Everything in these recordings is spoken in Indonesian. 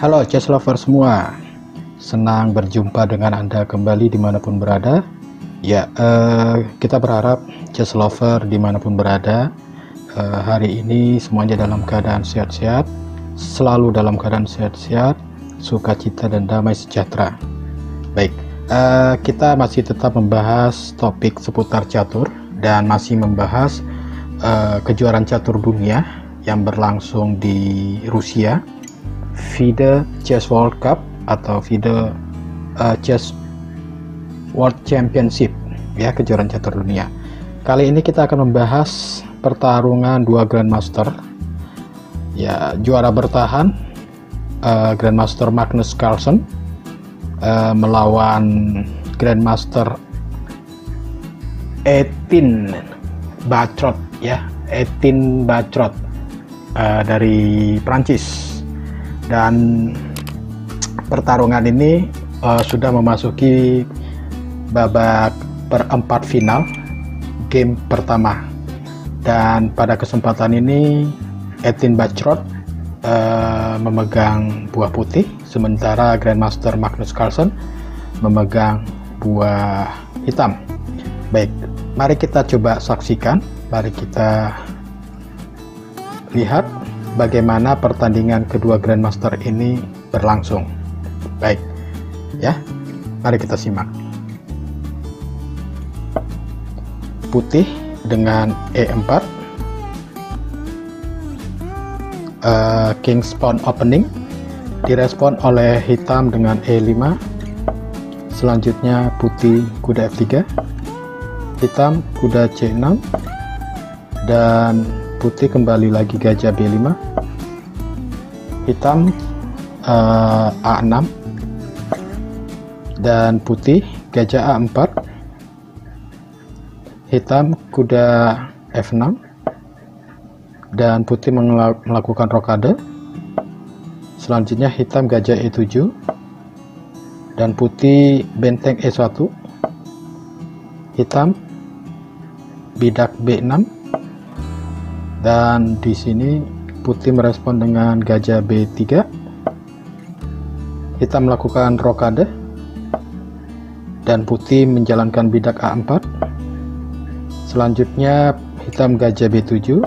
Halo chess lover semua, senang berjumpa dengan Anda kembali dimanapun berada. Ya, kita berharap chess lover dimanapun berada hari ini semuanya dalam keadaan sehat-sehat, selalu dalam keadaan sehat-sehat, sukacita dan damai sejahtera. Baik, kita masih tetap membahas topik seputar catur dan masih membahas kejuaraan catur dunia yang berlangsung di Rusia, FIDE Chess World Cup atau FIDE Chess World Championship, ya, kejuaraan catur dunia. Kali ini kita akan membahas pertarungan dua Grandmaster, ya, juara bertahan Grandmaster Magnus Carlsen melawan Grandmaster Étienne Bacrot, ya, Étienne Bacrot dari Prancis. Dan pertarungan ini sudah memasuki babak perempat final game pertama, dan pada kesempatan ini Étienne Bacrot memegang buah putih, sementara Grandmaster Magnus Carlsen memegang buah hitam. Baik, mari kita coba saksikan, mari kita lihat bagaimana pertandingan kedua Grandmaster ini berlangsung. Baik, ya, mari kita simak. Putih dengan E4, King's Pawn opening, direspon oleh hitam dengan E5. Selanjutnya putih kuda F3, hitam kuda C6, dan putih kembali lagi gajah B5, hitam A6, dan putih gajah A4, hitam kuda F6, dan putih melakukan rokade. Selanjutnya hitam gajah E7, dan putih benteng E1, hitam bidak B6. Dan di sini putih merespon dengan gajah B3, hitam melakukan rokade, dan putih menjalankan bidak A4. Selanjutnya hitam gajah B7,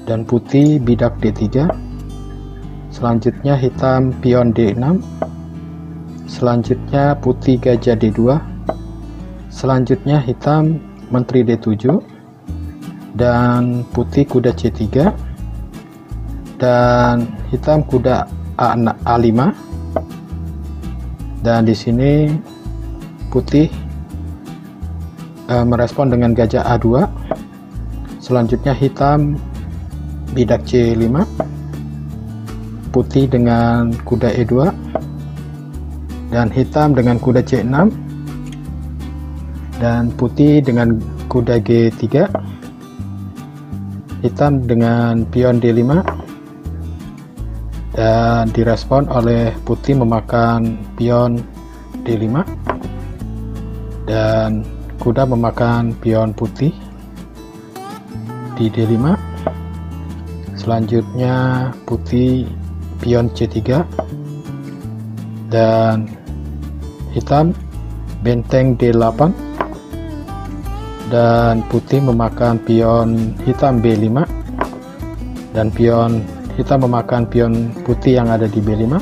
dan putih bidak D3. Selanjutnya hitam pion D6. Selanjutnya putih gajah D2. Selanjutnya hitam menteri D7, dan putih kuda C3, dan hitam kuda A5. Dan di sini putih merespon dengan gajah A2. Selanjutnya hitam bidak C5, putih dengan kuda E2, dan hitam dengan kuda C6, dan putih dengan kuda G3, hitam dengan pion D5, dan direspon oleh putih memakan pion D5, dan kuda memakan pion putih di D5. Selanjutnya putih pion C3, dan hitam benteng D8, dan putih memakan pion hitam B5, dan pion hitam memakan pion putih yang ada di B5,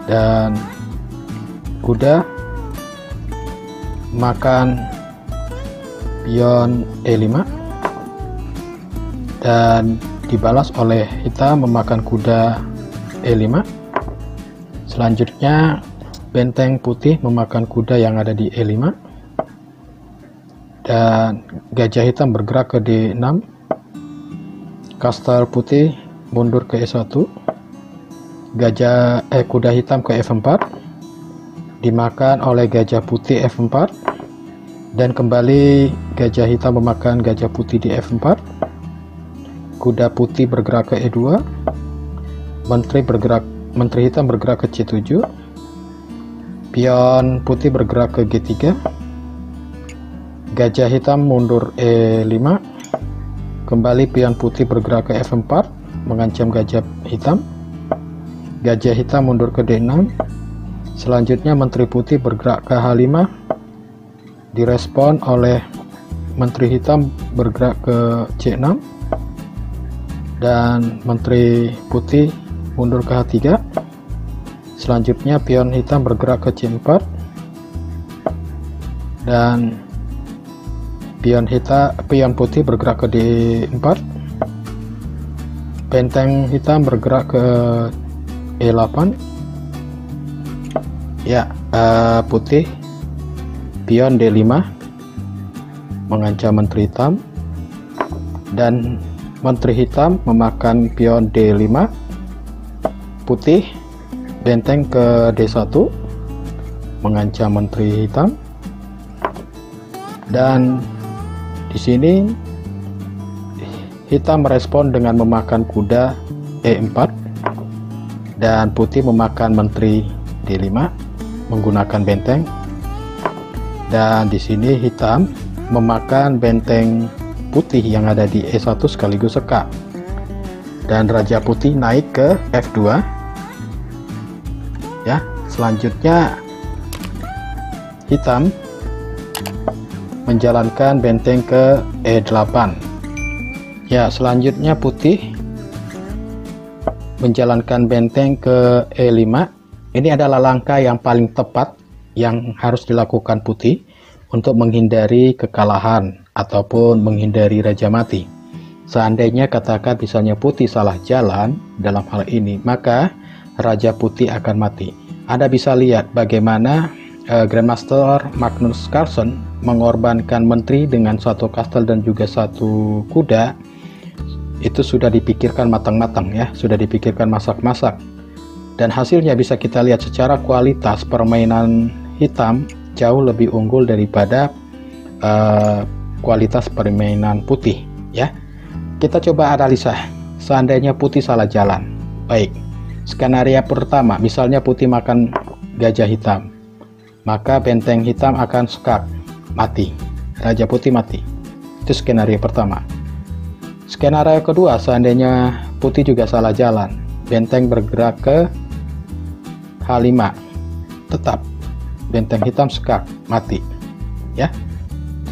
dan kuda makan pion E5, dan dibalas oleh hitam memakan kuda E5. Selanjutnya benteng putih memakan kuda yang ada di E5, dan gajah hitam bergerak ke D6. Kastel putih mundur ke E1, kuda hitam ke F4, dimakan oleh gajah putih F4, dan kembali gajah hitam memakan gajah putih di F4. Kuda putih bergerak ke E2, menteri hitam bergerak ke C7, pion putih bergerak ke G3, gajah hitam mundur E5, kembali pion putih bergerak ke F4 mengancam gajah hitam, Gajah hitam mundur ke D6. Selanjutnya menteri putih bergerak ke H5, direspon oleh menteri hitam bergerak ke C6, dan menteri putih mundur ke H3. Selanjutnya pion hitam bergerak ke C4, dan pion putih bergerak ke D4. Benteng hitam bergerak ke E8. Ya, putih pion D5 mengancam menteri hitam, dan menteri hitam memakan pion D5. Putih benteng ke D1 mengancam menteri hitam, dan di sini hitam merespon dengan memakan kuda E4, dan putih memakan menteri D5 menggunakan benteng, dan di sini hitam memakan benteng putih yang ada di E1 sekaligus sekak, dan raja putih naik ke F2. Ya, selanjutnya hitam menjalankan benteng ke E8. Ya, selanjutnya putih menjalankan benteng ke E5. Ini adalah langkah yang paling tepat yang harus dilakukan putih untuk menghindari kekalahan ataupun menghindari raja mati. Seandainya katakan misalnya putih salah jalan dalam hal ini, maka raja putih akan mati. Anda bisa lihat bagaimana Grandmaster Magnus Carlsen mengorbankan menteri dengan satu kastel dan juga satu kuda. Itu sudah dipikirkan matang-matang ya, sudah dipikirkan masak-masak. Dan hasilnya bisa kita lihat secara kualitas permainan hitam jauh lebih unggul daripada kualitas permainan putih ya. Kita coba analisa seandainya putih salah jalan. Baik, skenario pertama misalnya putih makan gajah hitam, maka benteng hitam akan skak, mati, raja putih mati. Itu skenario pertama. Skenario kedua, seandainya putih juga salah jalan, benteng bergerak ke H5, tetap benteng hitam skak, mati ya.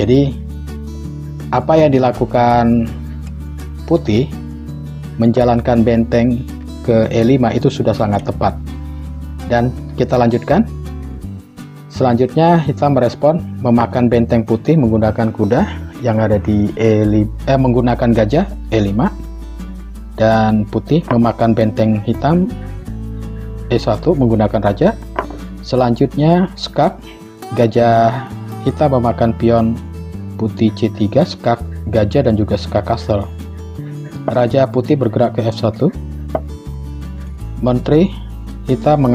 Jadi apa yang dilakukan putih menjalankan benteng ke E5 itu sudah sangat tepat. Dan kita lanjutkan. Selanjutnya hitam merespon memakan benteng putih menggunakan kuda yang ada di E5, menggunakan gajah E5, dan putih memakan benteng hitam E1 menggunakan raja. Selanjutnya skak, gajah hitam memakan pion putih C3, skak gajah dan juga skak kastel. Raja putih bergerak ke F1. Menteri hitam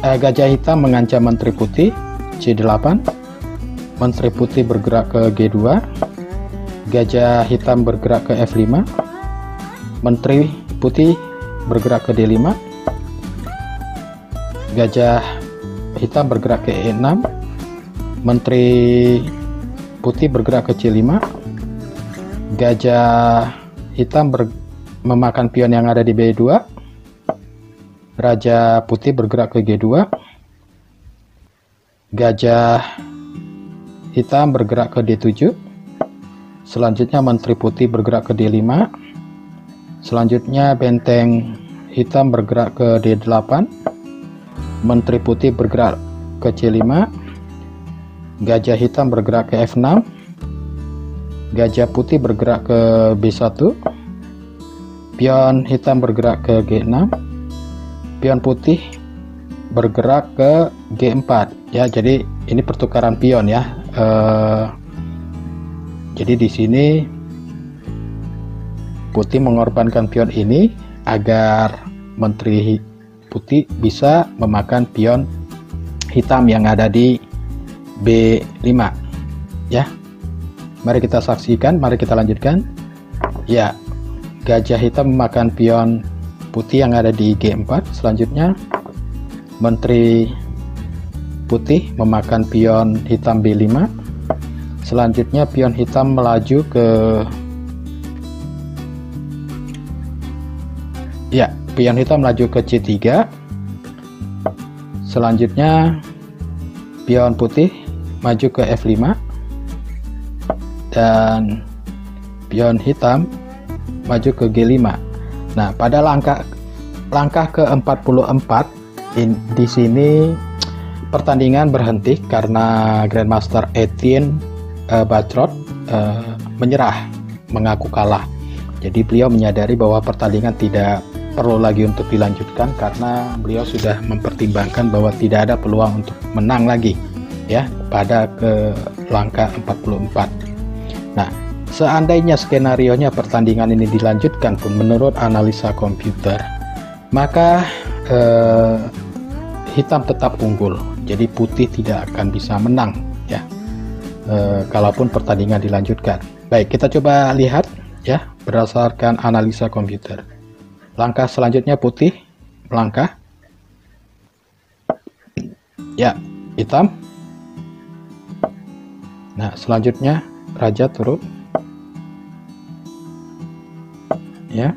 gajah hitam mengancam menteri putih C8. Menteri putih bergerak ke G2. Gajah hitam bergerak ke F5. Menteri putih bergerak ke D5. Gajah hitam bergerak ke E6. Menteri putih bergerak ke C5. Gajah hitam memakan pion yang ada di B2. Raja putih bergerak ke G2. Gajah hitam bergerak ke D7. Selanjutnya menteri putih bergerak ke D5. Selanjutnya benteng hitam bergerak ke D8. Menteri putih bergerak ke C5. Gajah hitam bergerak ke F6. Gajah putih bergerak ke B1. Pion hitam bergerak ke G6. Pion putih bergerak ke G4 ya. Jadi ini pertukaran pion ya. Jadi di sini putih mengorbankan pion ini agar menteri putih bisa memakan pion hitam yang ada di B5 ya. Mari kita saksikan, mari kita lanjutkan ya. Gajah hitam memakan pion putih yang ada di G4. Selanjutnya menteri putih memakan pion hitam B5. Selanjutnya pion hitam melaju ke pion hitam maju ke C3. Selanjutnya pion putih maju ke F5 dan pion hitam maju ke G5. Nah, pada langkah ke-44 di sini pertandingan berhenti karena Grandmaster Etienne Bacrot menyerah, mengaku kalah. Jadi beliau menyadari bahwa pertandingan tidak perlu lagi untuk dilanjutkan karena beliau sudah mempertimbangkan bahwa tidak ada peluang untuk menang lagi ya pada ke langkah 44. Nah, seandainya skenarionya pertandingan ini dilanjutkan pun menurut analisa komputer, maka hitam tetap unggul. Jadi putih tidak akan bisa menang ya. Kalaupun pertandingan dilanjutkan. Baik, kita coba lihat ya berdasarkan analisa komputer. Langkah selanjutnya putih melangkah. Ya, hitam. Nah, selanjutnya raja turun. Ya.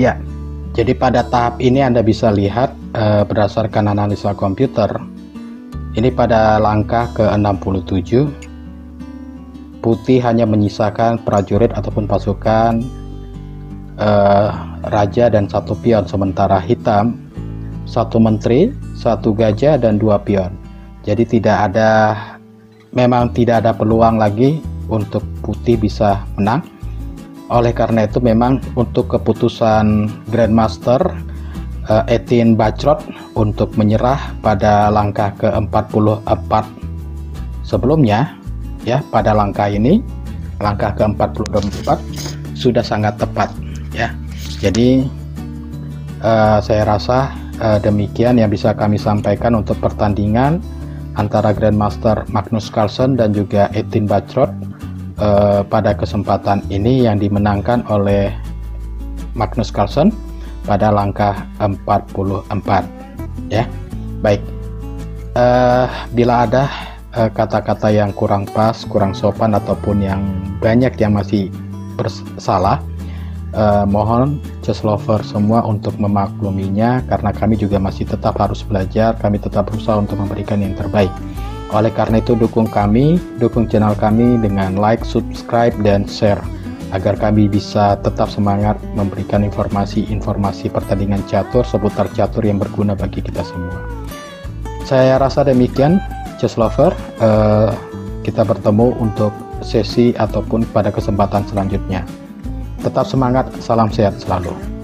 Ya, jadi pada tahap ini Anda bisa lihat berdasarkan analisa komputer, ini pada langkah ke-67, putih hanya menyisakan prajurit ataupun pasukan raja dan satu pion, sementara hitam satu menteri, satu gajah dan dua pion. Jadi memang tidak ada peluang lagi untuk putih bisa menang. Oleh karena itu memang untuk keputusan Grandmaster Etienne Bacrot untuk menyerah pada langkah ke-44 sebelumnya ya, pada langkah ini langkah ke-44 sudah sangat tepat ya. Jadi saya rasa demikian yang bisa kami sampaikan untuk pertandingan antara Grandmaster Magnus Carlsen dan juga Etienne Bacrot pada kesempatan ini, yang dimenangkan oleh Magnus Carlsen pada langkah 44 ya. Baik, bila ada kata-kata yang kurang pas, kurang sopan ataupun yang banyak yang masih bersalah, mohon chess lover semua untuk memakluminya, karena kami juga masih tetap harus belajar, kami tetap berusaha untuk memberikan yang terbaik. Oleh karena itu dukung channel kami dengan like, subscribe, dan share agar kami bisa tetap semangat memberikan informasi-informasi pertandingan catur seputar catur yang berguna bagi kita semua. Saya rasa demikian, chess lover. Kita bertemu untuk sesi ataupun pada kesempatan selanjutnya. Tetap semangat, salam sehat selalu.